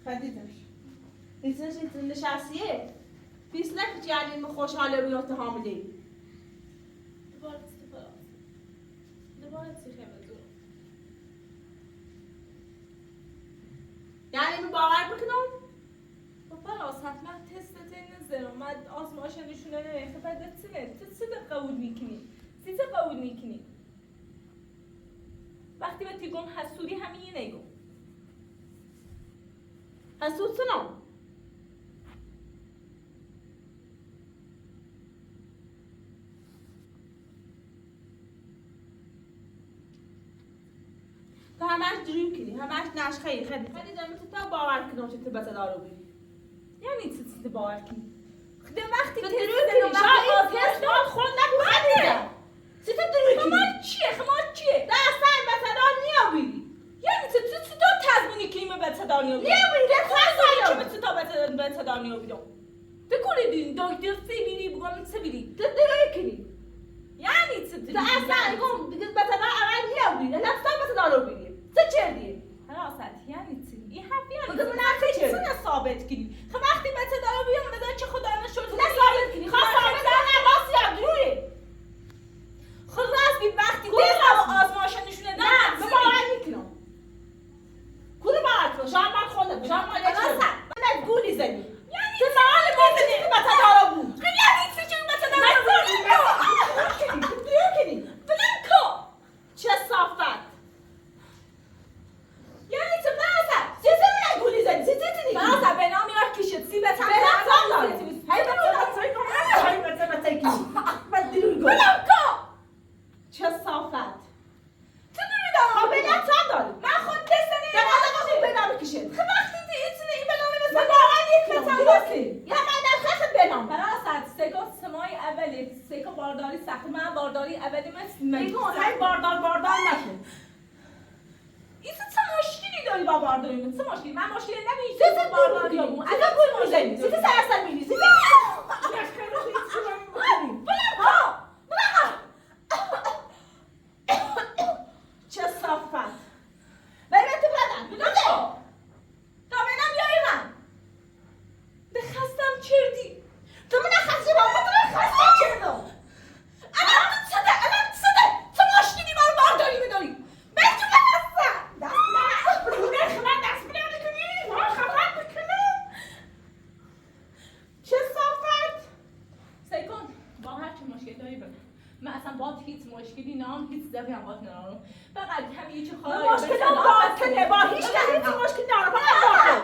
خدیدش ریزش نشستیه پیس نکش یعنی من خوشحاله بیاد حامله دوباره چی خیمه دور یعنی من باور بکنم خلاص حتما تستت نزدم من آزمایش نشونه نمیخه بعد تسنه تست قبول میکنی سیت قبول میکنی وقتی به تیگم حسودی همین یه نگم حسود سنم تو همش دروغ کنی همش نشخهی خیلی دارم تو باور کنم که تو بسه دارو بی یعنی چی باور کنی خدا وقتی تو تست دروغ کنی شاید تست داد خود نکنی چی تو دروغ کنی خمار چیه دستن بسه دار نیابی یعنی تو دو تضمینی کلمه به تدانیو بیدم نیابی ده که به تا به تدانیو بیدم بکنی دین دکتر سیبیری بگم سیبیری تو دروغ کنی یعنی تو اصلا گم دیگه بسه دار اول نیابی نه تو بسه دارو بی تو چه دی حراست یعنی چی این حرف یعنی بگم نه چه چه ثابت کنی خب وقتی به تدانیو بیام بذار چه خدا نشد نه ثابت کنی خب ثابت نه واسه یادروی خب راستی وقتی تست آزمایش نشونه نه به باور میکنم کدوم باور کنم شاید من خودم شاید من من گولی زنی یعنی تو سوال بازنی که بطه دارا بود یعنی چی چون به تدانیو کنی بلنکو چه صافت یعنی چه براسه چیزی من گولی زنی چیزی براسه به نام یار کشید سی به تن هی بلنکو چه صافت تو نمیدونم قابلیت نداری من خود تست در حالا بنام کشید خب وقتی این بلانه من مثل واقعا یک درستی یا من در خط بنام براسه سکا سمای اولی سکا بارداری سخت من بارداری اولی مثل بگون هی باردار نکن این چه مشکلی داری با بارداری من چه مشکلی من مشکلی نبینی چه بارداری بود از کل میزنی چه سرسر میری چه چه صافت برای من تو بدن بده تا بینم بیایی من به خستم چردی تو من خسته با من تو خسته چردم الان چه مشکلی با بارداری میداری بچه بسته دست بده دست بده کنی خفت بکنم چه صافت هیچ مشکلی نام هیچ زبی هم باید نرانم فقط کمی چه خواهی مشکل هم باطنه با هیچ که هیچ مشکل دارم فقط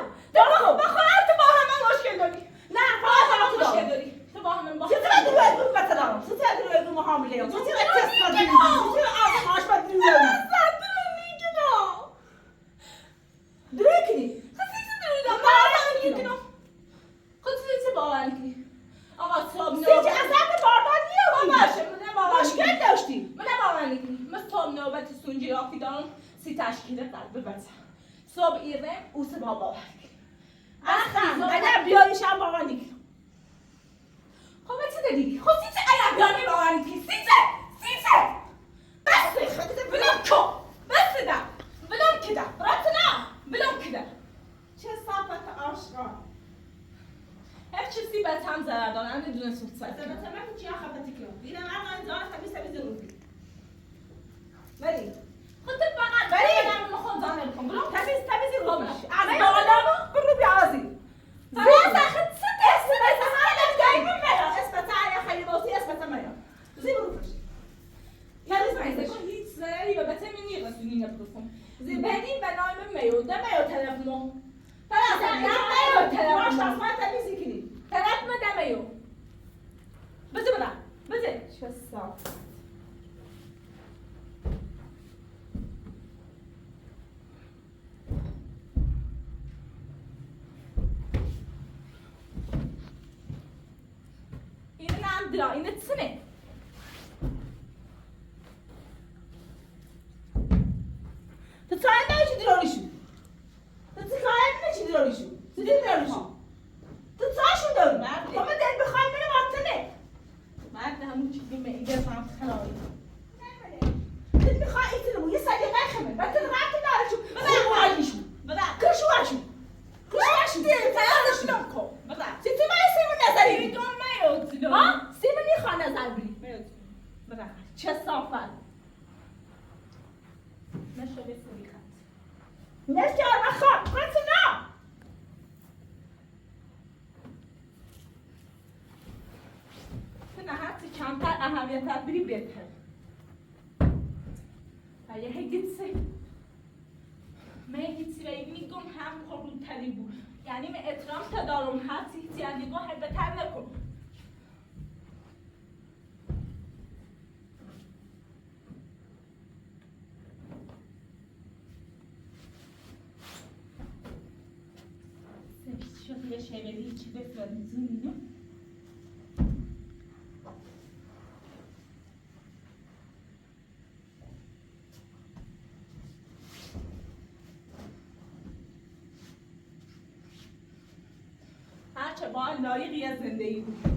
با خواهر تو با همه مشکل داری نه فقط با مشکل داری تو با همه با چطور دروی اگرون بتدارم چطور دروی اگرون محامله هم چطور تست بدیم چطور آزماش بدیم دروی کنی باور کنی آقا صاحب سیچ ازت باردار نیاوی باشه من باور مشکل داشتی من باور نکنی من صاحب نوبت سونجی یافتی دارم سی تشکیل قلب بزن صاحب ایره او سبا باور کنی اصلا اگر بیاریشم باور نکنم خب چه داری؟ خب سیچه اگر بیانی باور نکنی سیچه بسه بلام کو بسه ده بلام که ده برات نه بلام که ده چه صفت آشقان هر چیزی به هم ضرر دارن بدون سوت سر مثلا من چی خفتی کنم دیدم الان جان تمیز ضروری ولی خود فقط ولی من میخوام زنه بکنم بلام تمیز ضروری از نه، بالا برو بیازی زمان داخل خیلی باسی اسمت میا زی برو فش هیچ ضرری به بته من نرسونی نبرسم بدین به نایم میو ده میو تلفنو باش تصمیم تمیزی کنی طرف ما ده میو بده برم بده چه صاف اینه نام درا اینه تسنه تو ساعت نمیشه دراریشو تو ساعت نمیشه دراریشو تو دل دراریشو تو ساعتشون داری خب من دل بخوایم منو باطنه مرد همون چیزی میده فهم خرابی دل بخواه ایتونمو یه ساعت نخمه بعد تو رفت دارشو ببر موالیشو کشوهشو تلفنش نم کو بذار سی تو مایی سیمون نظری بی میدون میو تلو ها؟ سیمونی خواه نظر بی میو بذار چه صافت نشو به سوی خط نشتر بخواه خواهد نه تو نه هرچی کمتر اهمیت بری بهتر ولی هیچ من هیچی رایی میگم هم خورون تری بود یعنی من احترام تا دارم هرچی هیچی نگاه هر بهتر نکن شد یه شیوری چی بفرمزونی هرچه با لایقی از زندگی بود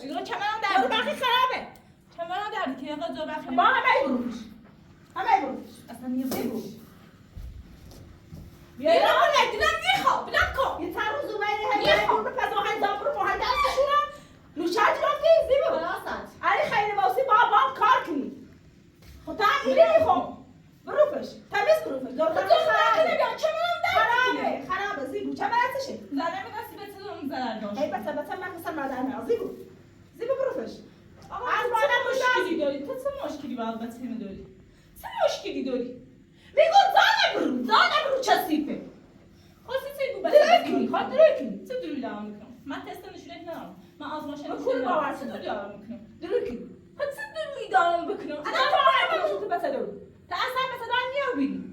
اینا چمنم در برو بخی خرابه چمنم در که آقا جو بخی با همه بروش همه بروش اصلا یه بروش بیا اینا من دیدم میخوام بلند کن یه تر روز اومدی هی برو پس آهن زابر رو مهندس بشورم نوشت رفتی زیبا خلاصت علی خیلی باسی با کار کنی خیلی میخوام بروفش تمیز بروفش دارم خرابه زیبو چه براتشه زنه میدستی به تدوم ضرر داشت ای بسه من مثل مادرم زیبو بروفش از مادر مشکلی داری تو چه مشکلی با البته داری چه مشکلی داری میگو زانه برو چه سیپه خواستی تیگو بس دروکی چه دروی دارم میکنم من تست نشونت ندارم من آزمایش من نشونت کل ندارم باور چه دروی دارم میکنم دروکی چه دروی دارم بکنم انا تو بسه درو تا اصلا بسه دارم نیابیدی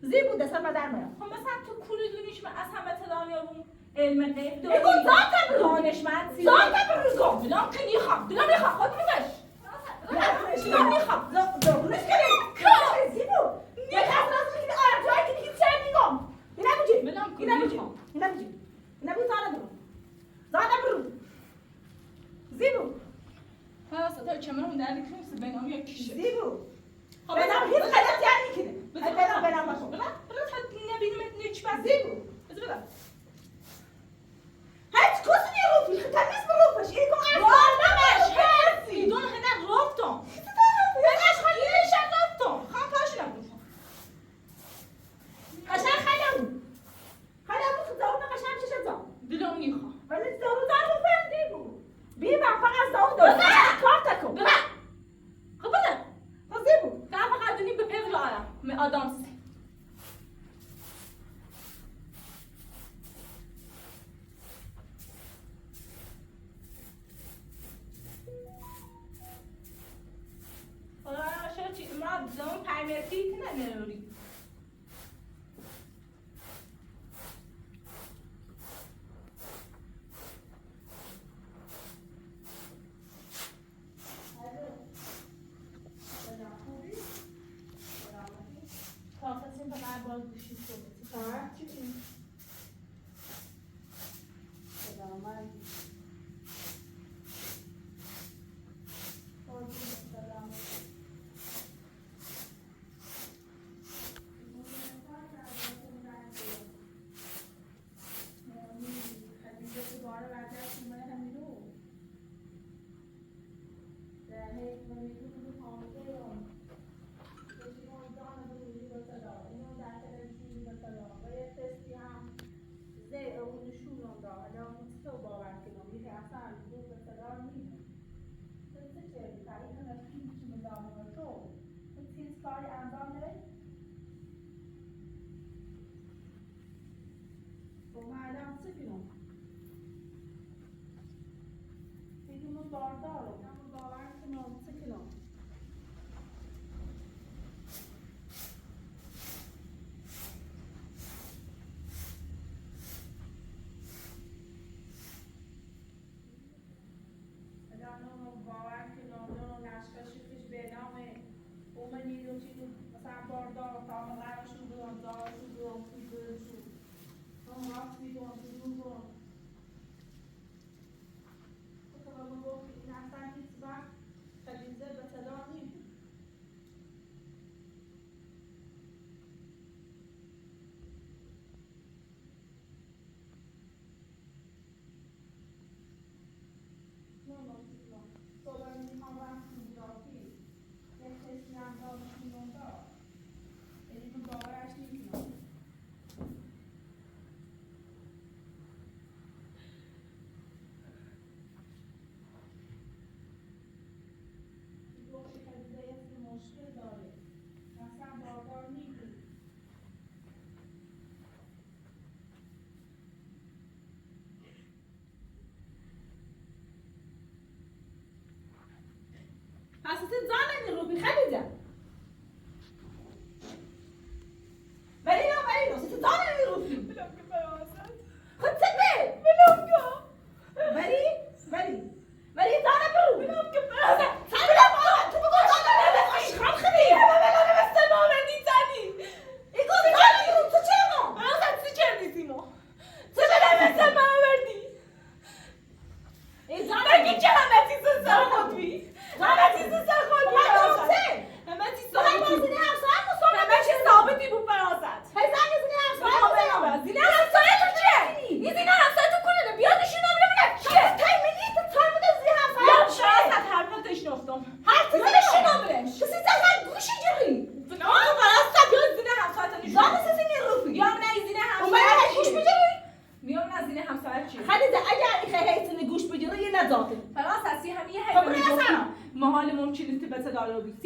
زیبو دسته مادر میرم خب مثلا تو کوری دونیش من از همه تدانیارم علم غیب داری بگو ذاتم رو دانشمند سی ذاتم رو گم بلام که نیخوام خود بگش بلام میخوام زبونش کنه زیبو یک از راست میکنی آرجای که هیچ چه میگم اینا بجی بلام که اینا بجی نیخوام اینا بجی اینا بجی زانه برو زیبو تا چمرم در کنیم بینام یک کشه زیبو خب بنام هیچ غلط یعنی کنه بنام باشم بلا تا نبینم نچ بس زیبو بلا هیچ کسی نیروفی تمیز بروفش ایگو رفتمش هرسی دون هنر رفتم هنرش خیلی نشن رفتم خواهم پاش نبودم قشنگ خیلی بود زبون قشنگ چشم زن دلم نیخوام ولی زبون زن بندی بود بیبم فقط زبون دارم کار تکم ببر خب بده زیبو در فقط دونی به پدر آرم می آدم سی ما زمان پرمیتی نمیروری کافه فقط باز گوشی صحبتی کاری انجام ده و معلم چه کنم بدون باردار و باور کنم چه کنم باور کنم نه نشکشیش به نام اومدی رو چیزی مثلا باردار تا مقرشون برون دارشون برون کیبرشون اون راست میدون بدون برون تو با من گفت این اصلا هیچ وقت خلیزه به صدا نیم نه تو باید میخوام وقت میگرافی یک کسی هم دارشون دار یعنی تو باورش نیستم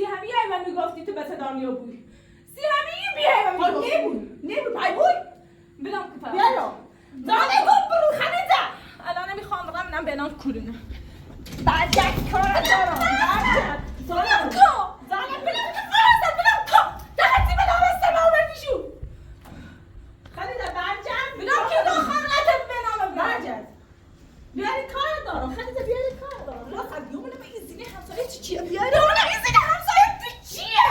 همی و میگفتی تو بس دانیو بوی سی همی بیای و میگفتی نبود پای بوی بلام که فرا بیارو دانه گم برو خریده الان میخوام برم اینم بنام کلونه برگرد کار دارم برگرد بلام کو زانه بلام که فرستم بلام کو دهتی بلام استماع بردیشو خریده برگرد بلام که داخل نتم بنام برگرد بیاری کار دارم خریده بیاری کار دارم لا قدیومونه به این زینه همسایه چیه بیاری اون این زینه همسایه تو چیه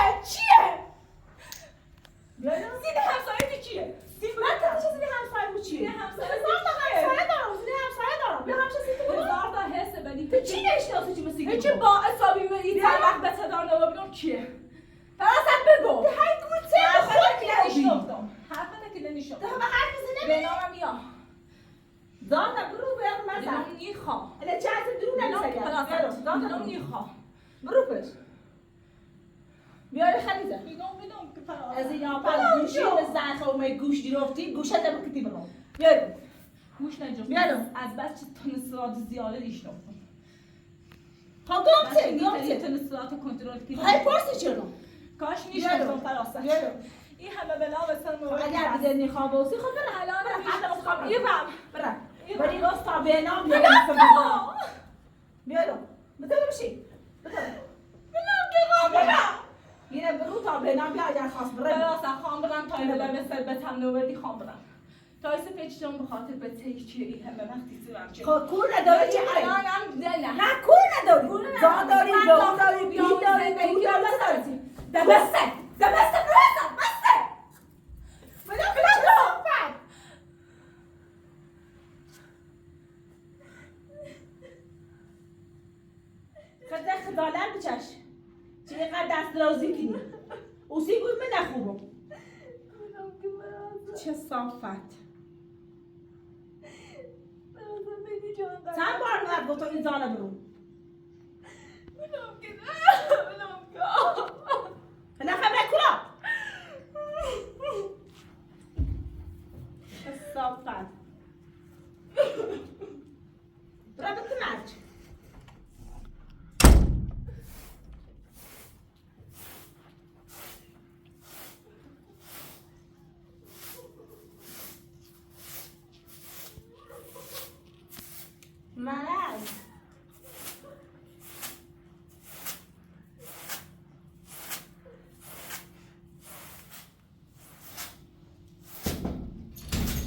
بیاری زینه همسایه تو چیه من تا چه زینه همسایه بود چیه؟ زینه همسایه هزار تا همسایه دارم زینه همسایه دارم بیا همشه زینه بود هزار تا حسه ولی تو چی نشناسی چی مثل هیچی با حسابی میری تا وقت به صدا نبینم کیه فرستم بگو هی گوته حرفت که خود نمیشنفتم حرفت که نمیشنفتم تو به حرف زینه به نامم یا دانا برو بیار مثلا بنام نیخوا اله چه از درون نمیسه بنام نیخوا برو پش بیاری خلیزه بنام که از این آپل گوشی به زن خومه گوش گرفتی گوشت هم کتی برام بیاری گوش نجم بیارم. از بس چه تنسرات زیاده نیشنفتم تا گمته تنسرات کنترل کنی های پرسی چرا کاش نیشنفتم فراسته بیارم این همه بلا به سر مورد اگر دیگه نیخواه بوسی خب بره الان الان میشنفتم میخوام ایوام بره بری راست تا به نام بیارم بطور بشی میره برو تا به نام بیا اگر خواست بره فراسته خواهم برم تا این بلا مثل بتم نوردی خواهم برم تا ایسه پیچتون بخاطر به تیک چیه این همه وقتی سیرم چه خب کور نداری چه الانم نه نه کور نداری زان داری من دو داری دارم بی بیام داری زندگی دو داری دارم. داری دبسته دبسته بسته بلا بلا خدا خدالر بچش چقدر دست درازی کنی اوسی گوی من نخوبم چه صافت چند بار مرد گفتم این زانه برو نه خبره کلا چه صافت برا بنت مرج مرض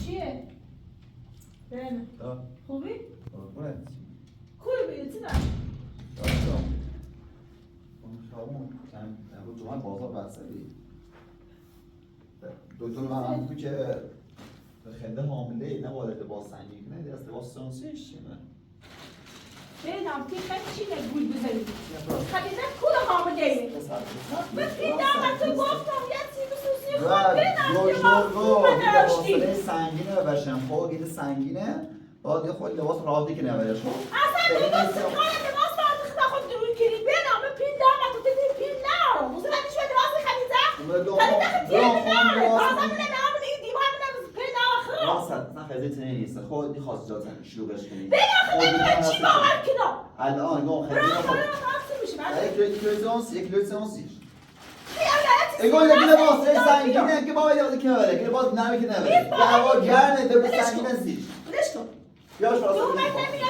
چیه؟ بله خوبی؟ خوبی چی داری؟ جمعه بازار بستری دکتر من تو که خنده حامله نباید لباس سنگین کنه دیگه از لباس سانسیش چیه ببینم که خیلی چی گول بزنی خلیزه کل حامله ای بپیدم تو گفتم یه چیزی سوسی خود بینم که ما خوب نداشتیم لباس سنگینه ببرشم خب گیده سنگینه باید یه خود لباس راحتی که نبرش خب اصلا درست کار لباس راحتی خدا خود درون کردی بینم بپیدم تو دیدی پیلم موزه بدیش به لباس خلیزه خلیزه خطیه بینم تازه منه نامون این دیوار منه پیدم آخر راست نه خیلی نیست خود این خواست جا زن شلوغش کنی بینم چی باور کنم الان گم خیلی یک لوتسانسیش اگه لباس سنگینه که باید یاد که نبره که لباس نمی که نبره هوا گرمه لباس سنگینه زیش بلش کن بیاش فراسته تو مکن میگه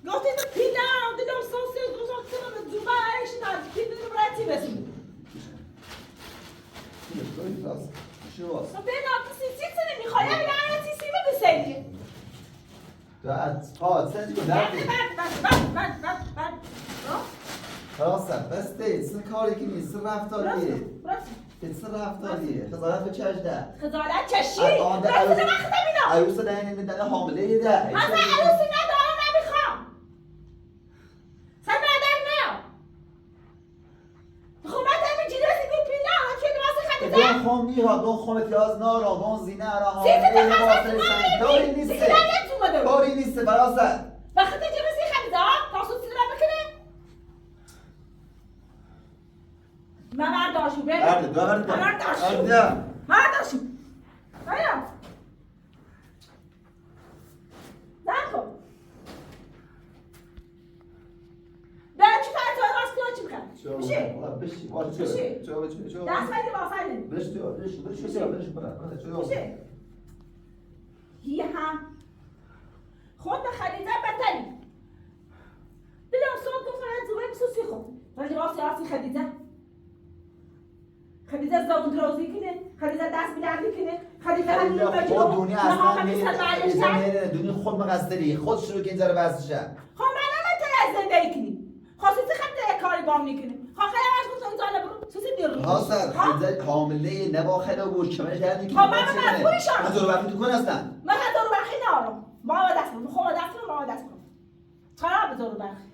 گفتی تو پیدم دیدم سانسی روزا کنم زوبا ایش نداری پیدم راتی بسیم چی واس بینم تو سی نمیخوای یا نه سی بسیاری سنجی کن فراسته بسته سن کاری که نیست سن رفتاریه سن رفتاریه خزارت به چجده خجالت چشی الان ده رفت وقت بینم عروس ده حامله ده اصلا عروسی ندارم نمیخوام سن ندارم نه خب من همین جیرسی که پیلم چه واسه خریده دون خم میها دون خم پیاز نارا دون زینه را سیزده حامله خواست لباس من کاری بگی نیست دیگه نمیاد تو مدر کاری نیست فراسته وقتی جیرسی خریده تاسو سیدرم بکنه من برداشو ببین برداشو بیا زن کن برای چی فرطای راست کنه چی بکن بشی واسه بشی. چه دست بگیر واسه بشی بشه یه هم خود خریده بتری بلام صوت گفتن زوبه بسوسی خود ولی راستی راستی خریده زبون دروزی کنه خریده دست بیدردی کنه خریده همین خود دنیا اصلا دنیا خود مقصری خود شروع که این ذره بستشه خب من نمیتونه از زندگی کنی خواستی خیلی کاری بام میکنه خواهی از خود اینجا نبرو سوسی بیرون حاصل خریده کامله نباخده و کمش دردی خب من مجبورشم هزار وقتی تو کن هستن من هزار برخی نارم ما دست کنم خب دست کنم ما دست کنم چرا بزار برخی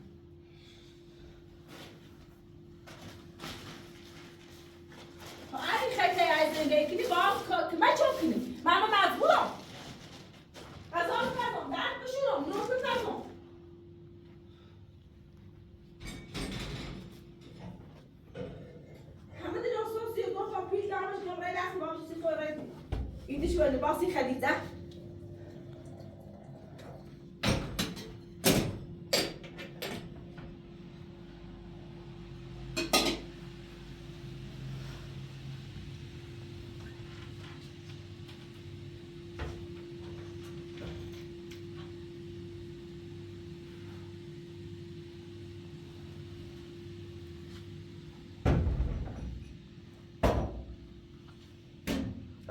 اگه خیلی از زندگی کنی با که من چون کنی من مجبورم از آن کردم درد بشورم نور بکردم همه دیگه سوسی گفتم پیش دارمش کمره دست با چیزی خوره ایدیش به لباسی خریده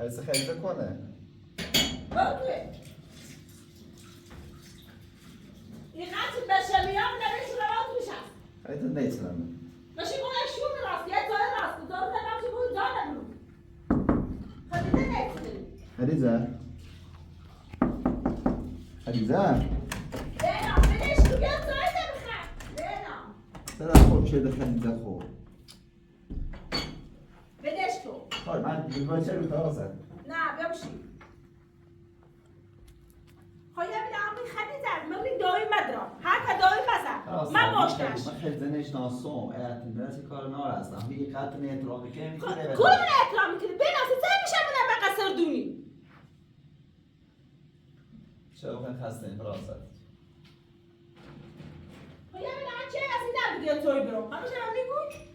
عیسی خریده کنه اوکی این قطع بشمیام نمیشه روات میشم خریده نیتونم ماشی باید شور راست یه جای راست دارو دارم چه بود جا نبرو خریده نیستیم خریده لینا بدش تو بیاد جای نمیخواد لینا سرم خوب شده خریده خوب بدش تو خواهی من دیگه چه رو تا زد نه بمشی خواهی همین خریده من دایی مدرم هر که دایی بزن من باشتش من خیلی نشناسم اعتمادی کار نار هستم یه قطع احترامی که میکنه کل من احترام میکنی بناسی چه میشه من به قصر دونی چرا بخواین خسته این فراست خواهی همین چه اصلی نبیده توی برم همیشه من میگوی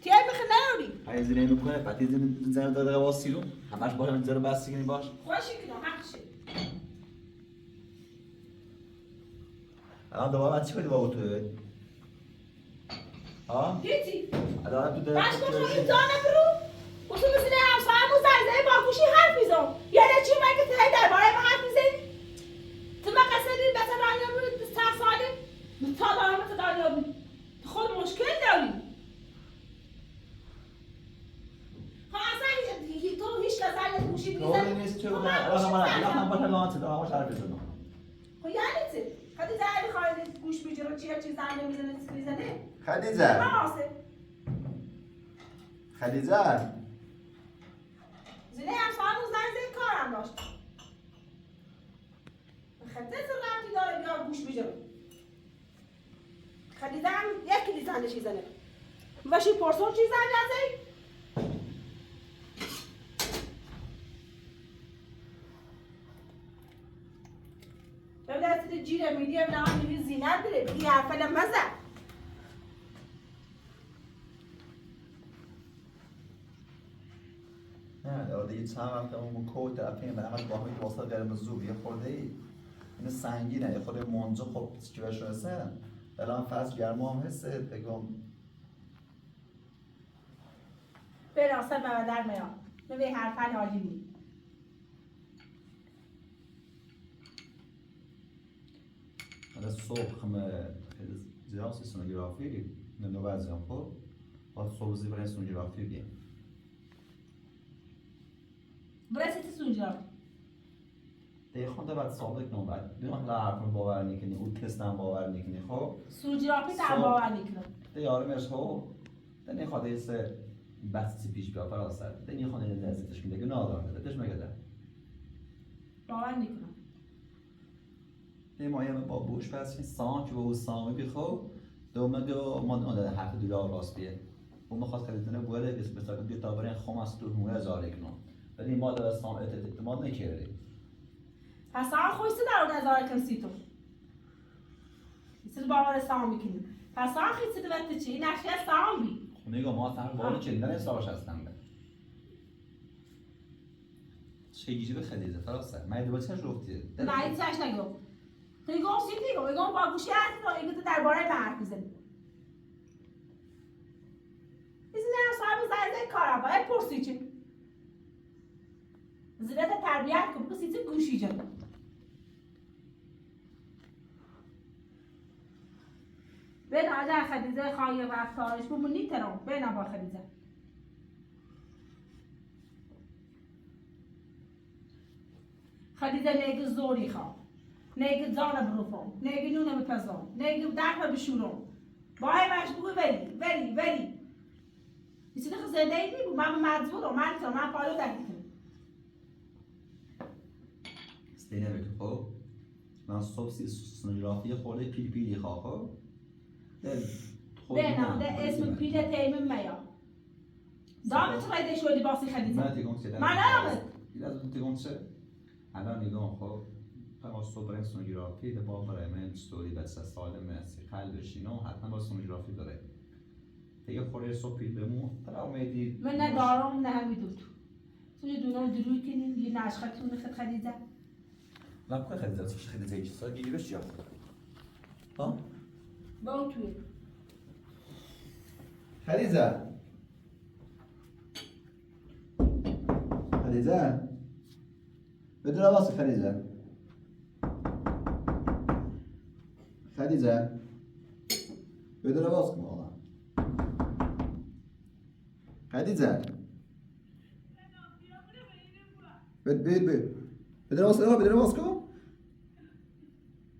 تیای بخیر نیاری هیزی نمیکنه پتی زن داده واسی رو همش باشه من زیر بستی کنی باش خوشی کنم حقشه الان دوباره چی کنی با تو ها هیچی الان تو باش کن این جانه برو و تو مثل همسایمون زنزه با گوشی حرف میزم یعنی چی من که تایی درباره من حرف میزنی تو من قصدی بسه دانیا بود 10 ساله تا دارم مثل دانیا بود خود مشکل داری ها اصلا تو هیچ نظر گوشی میزنی نیست چرا الان باشه لانت دارم باشه حرف بزنم خب یعنی چی خدی زنی خواهی گوش میجره چیه چی زن نمیزنه چیز میزنه خدیجه نماسه خدیجه زنه همسایمون زنگ کارم داشت خدیجه ربطی داره بیا گوش میجره خدیجه هم یک کلی زنده چی زنه وشی پرسون چی زنگ ازی ببینید جیره میدیم نه میبین زینت بره بگی حرفه مزه نه دیگه چند وقت اون کوت طرفین من همش با همین واسه قرمز زور یه خورده ای این سنگینه یه خورده منجا خب چی بهش رسه الان فصل گرما هم حسه بگم به راستن و در میان ببین حرفن حالی نی من صبح خمه زیراسی سونوگرافی نمو بعضیم خب با صبح زی برای سونوگرافی بیم برای سیتی سونجا دیگه خونده بعد ثابت نم بعد بیان حالا حرفم باور نکنی اون تست هم باور نکنی خب سونجرافی در باور نکنم دیگه آرامش خب دیگه خواهده یه سه بستی پیش بیا فراسد دیگه خواهده یه نزدیتش میده گناه دارم دهش مگه باور نکنم یه مایه با بوش پس این سانک و سامی بخو دومه دو ما اون حرف دلار راست بیه اون میخواد خریدنه بوده که مثلا دو تا برای خماس تو 9000 کنه ولی ما در سام اعتماد نکردیم پس هم خوشت در اون نظاره کنسی تو مثل باور سام میکنی پس آخی چی دوست چی نشی سامی نگاه ما اصلا بالا چندان حسابش هستم ده چه به خدیجه فراسته من دوباره چه رفتی نه چش نگو خیگم سیتی گو ایگم با گوشی هست تو ایگو تو درباره من حرف میزنی ایزی نه صاحب زنده کارم باید پرسی چی زیرت تربیت کن بگو سیتی گوشی جن بین آجا خدیجه خواهی رفتارش بمونی ترام بین با خدیجه خدیجه نگه زوری خواه نگه جانه بروفم نگه نونه بپزم نگه درد بشورم باید مشبوه ولی ایسی نخه زنده ای نیبو من مجبورم من پالو دقیقم استینه بکن خب من صبح سونوگرافی خورده پیلی خواه بینام ده اسم پیل تیمم میا دامت خواهی شدی باسی خدیجه من تیگم چه من نامت از تیگم چه الان نگاه خب تا صبح برای سونوگرافی ده با برای من ستوری بچه سالم هستی قلبش اینو حتما با سونوگرافی داره دیگه خوره صبح پیل بمون تا امیدی من نه دارم نه همی دوتو تو دونم دروی کنیم یه نشخطون خد خدیجه من بخواه خدیجه چه خدیجه ایچی سال گیری بشی ها؟ با اون توی خدیجه بدون واسه خدیجه بدون واسه کن آقا خدیجه بدون واسه آقا بدون واسه کن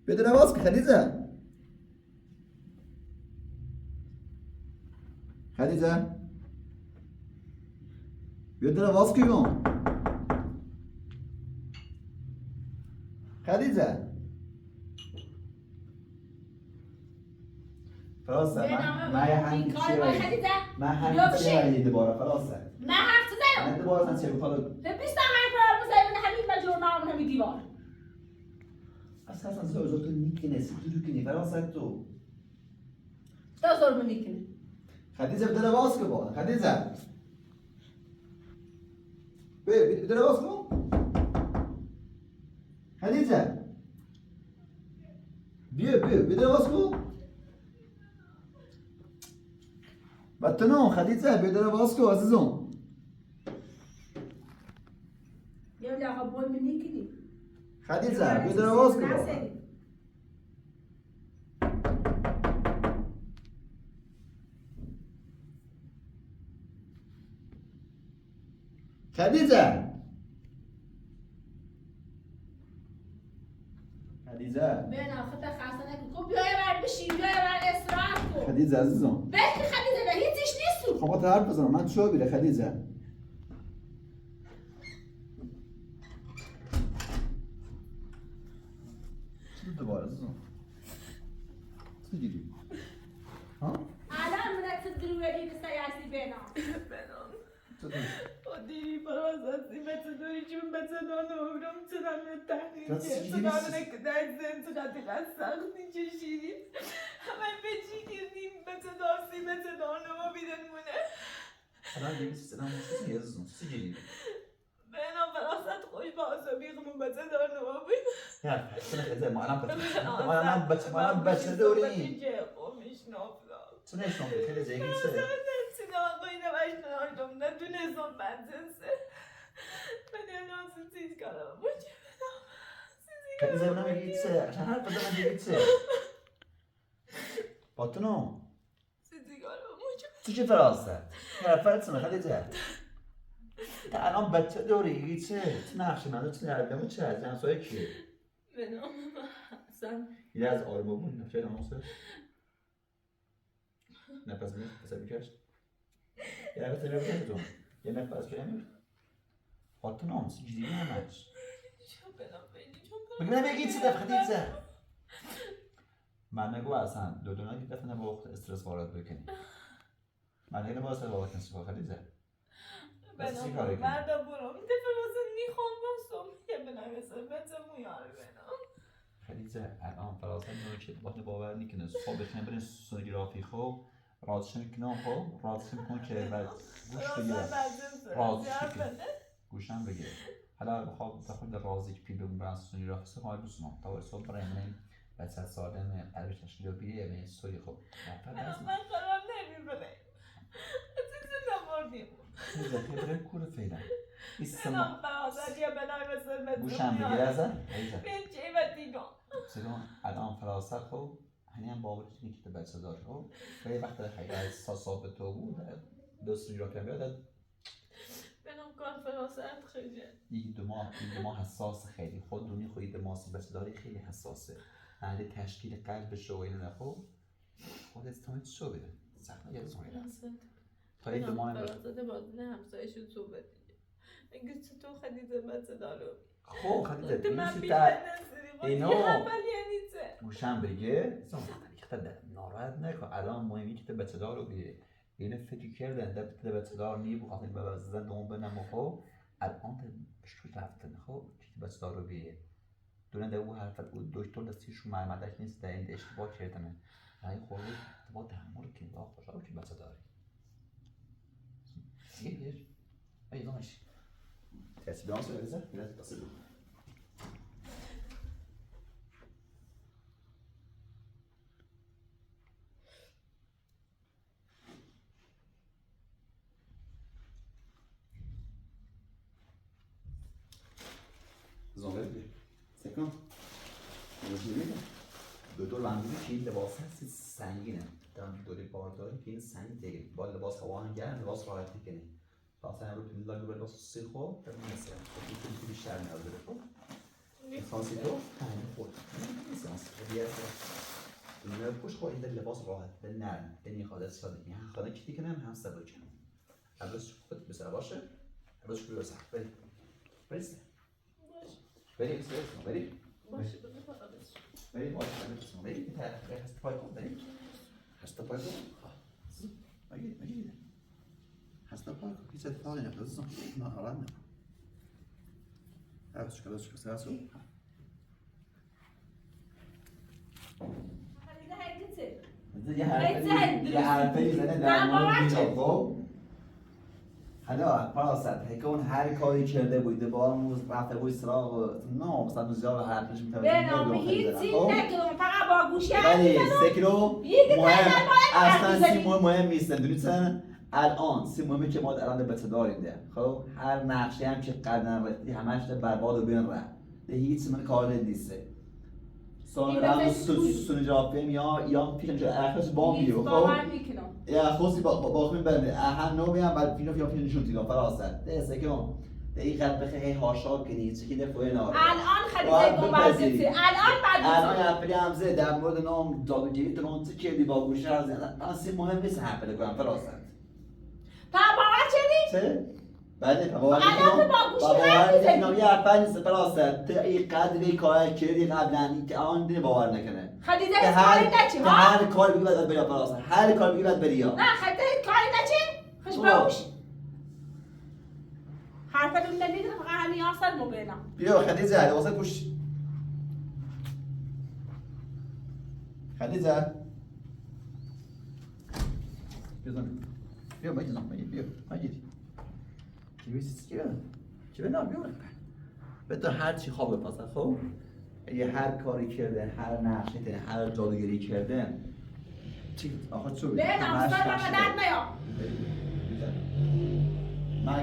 بدون واسه کن خدیجه بدون واسه کن خدیجه فراسته من همین چیه دوباره فراسته من حرف زدم من دوباره سن چه بخواد بیست حرف رو بزنیم همین مجور نام همین دیوار اساسا زوجو تو نیکنه سیتو کنی فراسته تو زور من نیکنه خدیجه بدون واسه کن خدیجه بدون واسه کن خدیجه بیا بدون واسه کن بطنو خدیجه بدون واسه کن عزیزم یه لحظه بوی من نیکنی خدیجه بدون واسه کن خدیجه بنا خود خاصه نکن خب بیای بر بشین بیای بر استراحت کن خدیجه عزیزم بلکه خدیجه نه هیچیش نیستو خب تا حرف بزنم من چه بیره خدیجه چی دوباره عزیزم چی گیری ها الان من تدروی نسایسی بنا دیری فرازاتی بتدوری چون بتدانو عمرم چنان تحقیل چنان نکدایزن چنان دلت سختی چشیدی همه بچی کردیم بتدارسی بتدانو بیدن مونه الان دیگه سلام چیزی عزیزم چی گیری بنا فرازات خوش بازو بیغمون بتدانو بید یا سنه خدیجه ما الان بچه دوری چه نشون بده خیلی زیگی چه آقاینا باشناردم نتونستم بدنسه من لازم چیز کنم خدیجه منم میگی چه عشان حرف بزنم دیگه چه باتونو چیزی کنم تو چه فراسته یه نفرت سنه خدیجه تا الان بچه دوری چه چه نقشی من چه نردمو چه از جنسای کیه بنام حسن یه از آرما بود نفشه نماسه نفس بکش یه نفس بکش تو یه نفس بکش باتونو چه جدیدی همش بگم نمیگی چی دفت خدیجه من نگو اصلا دو که دفت نبا وقت استرس وارد بکنی من نگو نبا استرس وارد کنی خدیجه بس چی کاری کنی؟ بردا برم دفت رازه نیخوام بستم یه بنام مثل بچه مویاره بنام خدیجه الان فراسته نوچه باید باور نکنه صبح بخیم برین سونوگرافی خو رازشون کنم خو رازشون کن که گوش بگیره گوشم بگیره حالا بخواد رازی که پیل بگم برن سونوگرافی سو های بسنم تا صبح بریم بچه سالم قلبش تشکیل بیه به سوی خو من قرار نمیبره نماردیم خیلی برای کوره فعلا بنام فرازت یا بنام مثل گوشم بگیر ازن به چه و دیگه سلام الان فراست خب هنی هم باورش اینه که بچه دار خب و یه وقت خیلی احساسات به تو بود دوست رو که بیاد بنام کار فراست خیلی این دو ماه حساس خیلی خود دونی خودی دماغ بچه داری خیلی حساسه بعد تشکیل قلبش و اینو نخو خود استماعی شو بده سخت نگه زمانی هست تا این دو ماه فرازت باز نه همسایشون صحبت دیگه میگه تو خدیجه بچه دارو خب خدیجه من اینو یعنی گوشم بگه ناراحت نکن الان مهمی که بچه دار رو بیه اینه فکر کردن ده بچه دار نیه بخواهد این ببزدن دوم بنم خب الان بشتوی رفتن خب که بچه دار رو بیه دونه ده او حرف دکتر دستیشون محمدک نیست ده این اشتباه کردنه این خورده با تحمل که با خوشحال که بچه داری سیگه اینا ماشی تحصیل آنسو بریزه بیرد تحصیل زنبه بگیر سکن دکتر بندگی که این لباس هستی سنگینه دارم دوری بارداری که این سنگ دیگه با لباس هوا گرم لباس راحتی کنی مثلا رو توی لاگ لباس سی خوب در مثلا خب این بیشتر نیاز داره خب خاصی تو همین خود مثلا دیگه دنیا پوش خود این لباس راحت به نرم به این خاطر سادگی هم خانه کیتی کنم هم سبک کنم اولش خود بسر باشه اولش خود بسر بریم بریم بریم بریم باشه بریم بریم هست پای کن بریم هست پای کن مگه هست پای کن هیچ اتفاقی نمیفته عزیزم ناراحت نکن عوض کن سرسو یه حرفی زنه در مورد خب حالا فراست هیکون هر کاری کرده بود بارموز رفته بود سراغ نه مثلا زیاد حرفش میتونه بنام هیچی نگم فقط با گوشی ولی سکرو مهم اصلا سی مهم نیست دونیتن الان سی مهمی که ما الان بچه داریم ده خب هر نقشی هم که قدم رفتی همش برباد و بین رفت ده هیچ من کار نیسته سونوگرام سونوگرافی یا پیش اخرش بامیو خب یا خوسی با خودم بنده هم نو میام بعد فیلم یا فیلم شون دیدم فراست ده سکون ده این قد بخی هاشا کنی چه که فوی نار الان خیلی گمبازی الان حرفی هم زد در مورد نام دادگیری تو چه کردی با گوشه از اصلا مهم نیست حرفی کنم فراست تا باور چدی چه بله باور نکنم یه حرفی نیست فراست تو این قدری کار کردی قبلا که آن دیگه باور نکنه خدیجه کاری نچی ها هر کار بگی باید بری فراست هر کار بگی باید بری نه خدیجه کاری نچی خوش باوش حرفتون نمیگیره فقط همین آسر مبینم بیا خدیجه واسه پوش خدیجه بیا مجید بیا مجید چی به نام بیا به تو هر چی خواب بپاسه خب اگه هر کاری کرده هر نقشی ده هر جادوگری کرده چی آخه چو بنام سر من درد نیا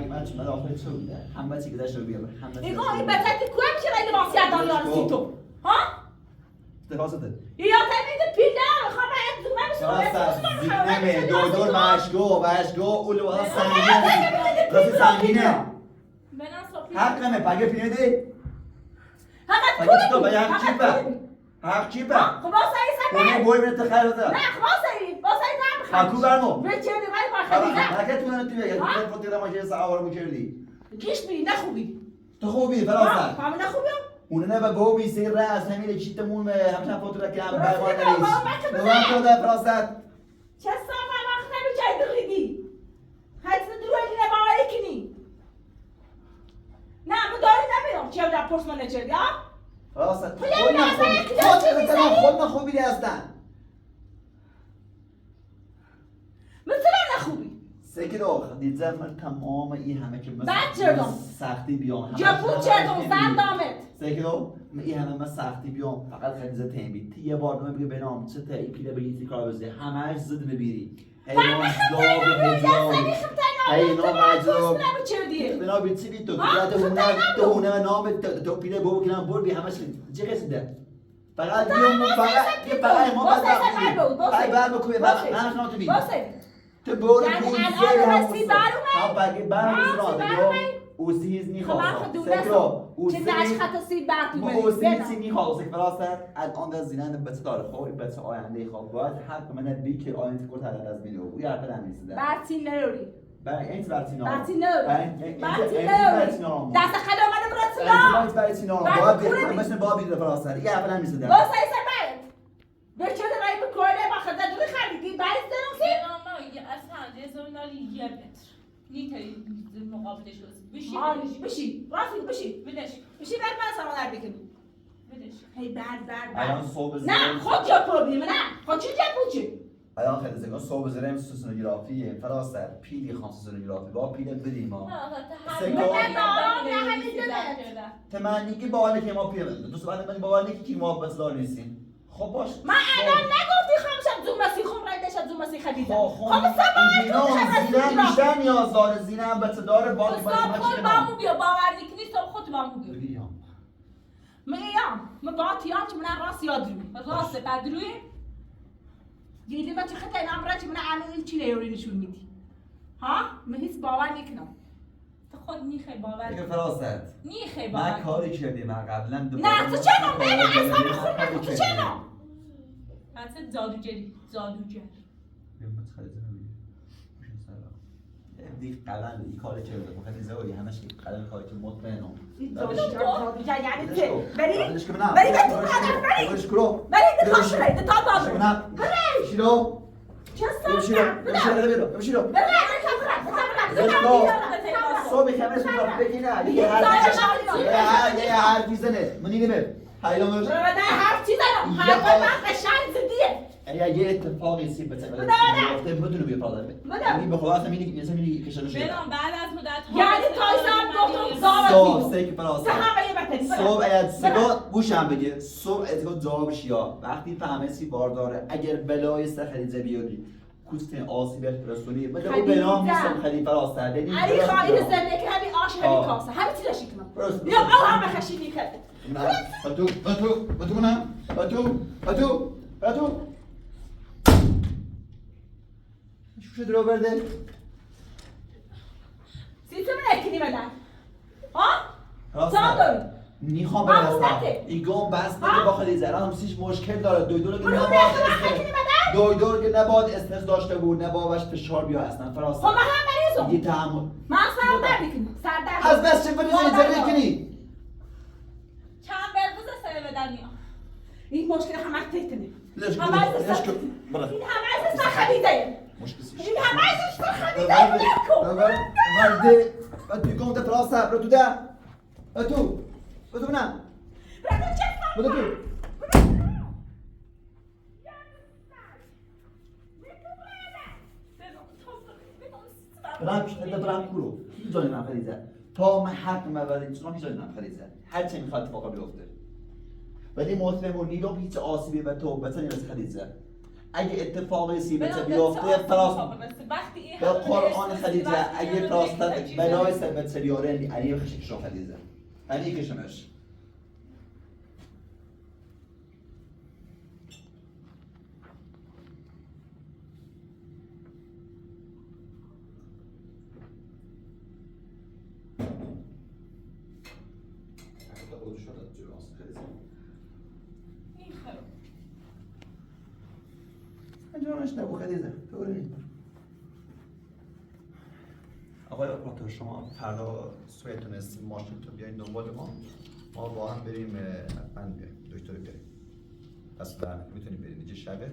من چون من آخر چو بوده همه چی گذشت رو بیارم ایگاه این بسیتی کوهم که رای لباسی دانیال سی تو ها؟ دفاسته یا تمیده پیلر خواه من زینمه دور مشگو اون لباس سنگینه راستی سنگینه حقمه پگه پینه دی حقت کنی حق چیپه خب باسایی سبه اونه بوی برد تخیل بده نه باسایی نم خاکو برمو به چه دی غیر با خدیجه حرکت تو نتی بگه تو فوتی را ماشه سعوارمو کردی گیش بی نخوبی تو خوبی فراست همه نخوبیم اونه نه با بی سیر راست همین چیتمون همچنان فوتی را که هم برباد نیست نوان تو ده فراست چه صافه وقت نمی جای دقیقی حتی دروی نبایی کنی نه من داری نمیدم چه در پرس من نچردی ها راست خود خوبی هستن مثلا نخوبی سکرو دیدم من تمام این همه که مثلا چردم سختی بیام جبو چردم زن دامت سکرو این همه من سختی بیام فقط خریزه تیمی یه بار من بگه بنام چه تا پیله بگی تی کار بزنی همش زد نبیری حیوان زاب هجاب حیوان مجاب بنا بیتی بی تو تو هونه نام تو پیله بابا کنم بر بی همش چه قصد ده فقط بیام فقط ما بر بکوی من نام تو بی تو بور الان رسی اوسی هیز خب من خود دونه چه نش خط سی برد اوسی سی میخواد سک فراسر الان در زینان بچه داره خب این بچه آینده خواب باید حق من بی که آینده کورت هر از میلیو او یارت نمیسته برتی نروری برای اینت برتی نام برتی نروری دست خدا منو برات نام برتی نام باید مثل بابی در فراسر این حرف نمیسته باز سعی سر به چه رای به کوله با خدا دوری خریدی برای دروسی نه اصلا یه زمینالی یه متر نیتایی مقابلش بشی راستی بشی بشی بعد من سوال بکنی هی بعد الان صبح نه خود جا پروبلم نه خود چی جا چی الان خیلی زنگان صبح زرم سوسنوگرافی فراسر پیلی خان سوسنوگرافی با پیله بدیم ها تمنی که باحاله که ما پیله دوست من باحاله که ما بسدار نیستیم خب باش من الان نگفتی خامشم زوم مسی خم رای داشت زوم مسی خریدم خب زینه بیشتر نیاز داره زینه هم بچه داره باقی باید خود بامو بیا باور نیکنی تو خود بامو بیا من با تیام چه من راست یاد روی راست بعد روی دیدی من چه خطای نام چه من الان چی نیوری نشون میدی ها من هیچ باور نکنم تو خود نیخه باور دیگه فراست نیخه باور من کاری کردی من قبلا نه تو چه نام بین اصلا خود نکن تو چه نام حتی زادوگری دیگه قلم این کاری کرده بخاطر زوی همش قلم کاری که مطمئنم یعنی بری برش کنم بری تو قلم بری برش کنم بری تو شوی تو داد بری شیرو چه سر بشیرو بری صبح خمس میرفت بگیره یه حرفی زنه منی نمه حیلانش نه حرف چی زنم حرف من قشنگ زدیه یه اتفاقی سی بتقبل گفته بدون بیا پادر یعنی به خلاص همینی که همینی کشانو شده برام بعد از مدت یعنی تایسان گفتم زارا صبح سیک فراسته همه یه صبح اید سگا بوشم بگه صبح اتگاه جواب شیا وقتی فهمه سی بارداره اگر بلای سخریزه بیادی کوستین آسیبش برسونی بده او بنام نیستم خلیفه راسته علی خواهی زنده که همین آش همین کاسه همین چی داشتی کنم یا او هم بخشیدی کرده باتو شو شد رو برده سیستم نکنی بدن ها؟ راسته تا داری نیخوام برسم ایگون بس نگه با خلیزه الان همسیش مشکل داره دویدور که نباید استرس داشته بود نباید فشار بیا اصلا فراسته خب من هم مریضم یه تحمل من سر درد کنی سر درد از بس چه فریزه کنی چند برگوز سر بدن میام این مشکل همه تیتنه ليش همه از ليش این همه از خلیزه مشكلة این همه از خلیزه نکن مرده بدو يقوم ده فراسة بدو ده بدو منام بدو تو برام كله جالي نام خريزة تا ما حق ما ولی چون جالي نام خريزة هر چه میخواد اتفاقا بیفته ولی مطمئن و نیلو هیچ آسیبی به تو بتونی نمیشه خریزه اگه اتفاقی سی بچه بیفته فراست به قرآن خریزه اگه فراستت بلای سر بچه بیاره علی خشکشو خریزه علی کشمش جانش نبو خدیزه طوری آقای اپراتور شما فردا صبح تونستیم ماشینتون بیاین دنبال ما با هم بریم حتما دکتر بریم پس میتونیم بریم اینجا شبه